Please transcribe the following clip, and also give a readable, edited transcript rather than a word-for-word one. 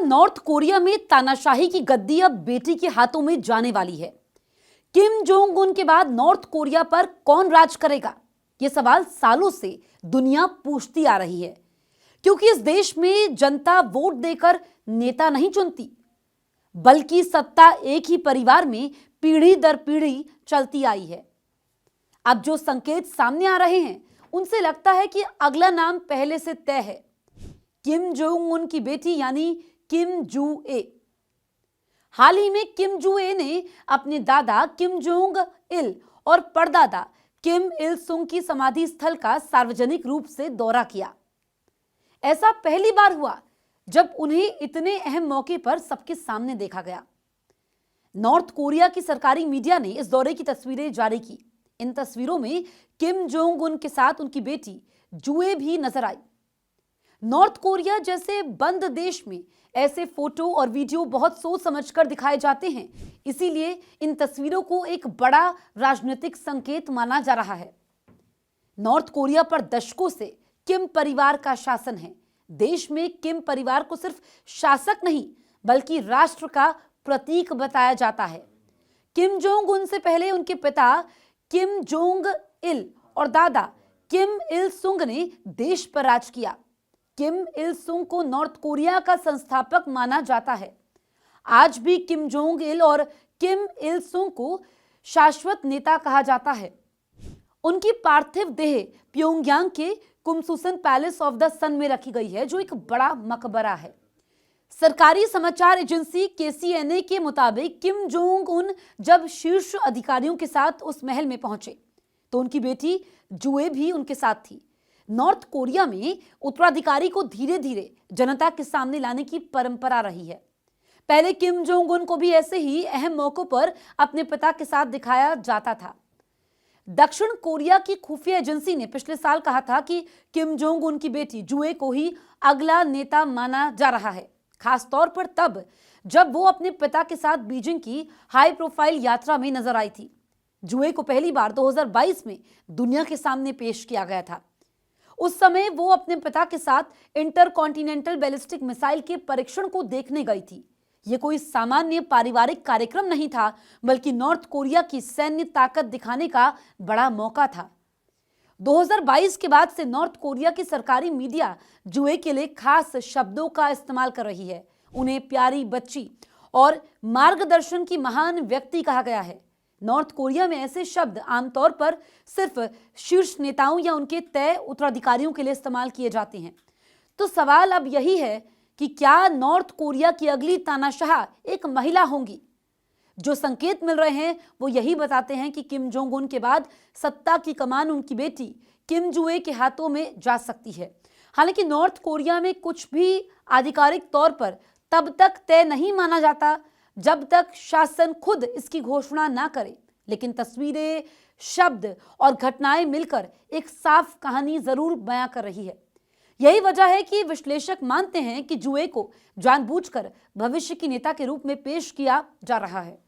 North Korea में तानाशाही की गद्दी अब बेटी के हाथों में जाने वाली है। किम जोंग उन के बाद नॉर्थ कोरिया पर कौन राज करेगा, यह सवाल सालों से दुनिया पूछती आ रही है, क्योंकि इस देश में जनता वोट देकर नेता नहीं चुनती, बल्कि सत्ता एक ही परिवार में पीढ़ी दर पीढ़ी चलती आई है। अब जो संकेत सामने आ रहे हैं, उनसे लगता है कि अगला नाम पहले से तय है। किम जोंग उन की बेटी यानी किम जू ए। हाल ही में किम जू ए ने अपने दादा किम जोंग इल और परदादा किम इल सुंग की समाधि स्थल का सार्वजनिक रूप से दौरा किया। ऐसा पहली बार हुआ जब उन्हें इतने अहम मौके पर सबके सामने देखा गया। नॉर्थ कोरिया की सरकारी मीडिया ने इस दौरे की तस्वीरें जारी की। इन तस्वीरों में किम जोंग उन के साथ उनकी बेटी जूए भी नजर आई। नॉर्थ कोरिया जैसे बंद देश में ऐसे फोटो और वीडियो बहुत सोच समझकर दिखाए जाते हैं, इसीलिए इन तस्वीरों को एक बड़ा राजनीतिक संकेत माना जा रहा है। नॉर्थ कोरिया पर दशकों से किम परिवार का शासन है। देश में किम परिवार को सिर्फ शासक नहीं, बल्कि राष्ट्र का प्रतीक बताया जाता है। किम जोंग उन से पहले उनके पिता किम जोंग इल और दादा किम इल सुंग ने देश पर राज किया। किम इल सुंग को नॉर्थ कोरिया का संस्थापक माना जाता है। आज भी किम जोंग इल और किम इल सुंग को शाश्वत नेता कहा जाता है। उनकी पार्थिव देह प्योंगयांग के कुमसुसन पैलेस ऑफ द सन में रखी गई है, जो एक बड़ा मकबरा है। सरकारी समाचार एजेंसी केसीएनए के मुताबिक किम जोंग उन जब शीर्ष अधिकारियों के साथ उस महल में पहुंचे तो उनकी बेटी जूए भी उनके साथ थी। नॉर्थ कोरिया में उत्तराधिकारी को धीरे धीरे जनता के सामने लाने की परंपरा रही है। पहले किम जोंग उन को भी ऐसे ही अहम मौकों पर अपने पिता के साथ दिखाया जाता था। दक्षिण कोरिया की खुफिया एजेंसी ने पिछले साल कहा था कि किम जोंग उन की बेटी जूए को ही अगला नेता माना जा रहा है, खासतौर पर तब जब वो अपने पिता के साथ बीजिंग की हाई प्रोफाइल यात्रा में नजर आई थी। जूए को पहली बार 2022 में दुनिया के सामने पेश किया गया था। उस समय वो अपने पिता के साथ इंटरकॉन्टिनेंटल बैलिस्टिक मिसाइल के परीक्षण को देखने गई थी। ये कोई सामान्य पारिवारिक कार्यक्रम नहीं था, बल्कि नॉर्थ कोरिया की सैन्य ताकत दिखाने का बड़ा मौका था। 2022 के बाद से नॉर्थ कोरिया की सरकारी मीडिया जूए के लिए खास शब्दों का इस्तेमाल कर रही है। उन्हें प्यारी बच्ची और मार्गदर्शन की महान व्यक्ति कहा गया है। नॉर्थ कोरिया में ऐसे शब्द आमतौर पर सिर्फ शीर्ष नेताओं या उनके तय उत्तराधिकारियों के लिए इस्तेमाल किए जाते हैं। तो सवाल अब यही है कि क्या नॉर्थ कोरिया की अगली तानाशाह एक महिला होंगी? जो संकेत मिल रहे हैं वो यही बताते हैं कि किम जोंग उन के बाद सत्ता की कमान उनकी बेटी किम जूए के हाथों में जा सकती है। हालांकि नॉर्थ कोरिया में कुछ भी आधिकारिक तौर पर तब तक तय नहीं माना जाता जब तक शासन खुद इसकी घोषणा ना करे, लेकिन तस्वीरें, शब्द और घटनाएं मिलकर एक साफ कहानी जरूर बयां कर रही है। यही वजह है कि विश्लेषक मानते हैं कि जूए को जानबूझकर भविष्य की नेता के रूप में पेश किया जा रहा है।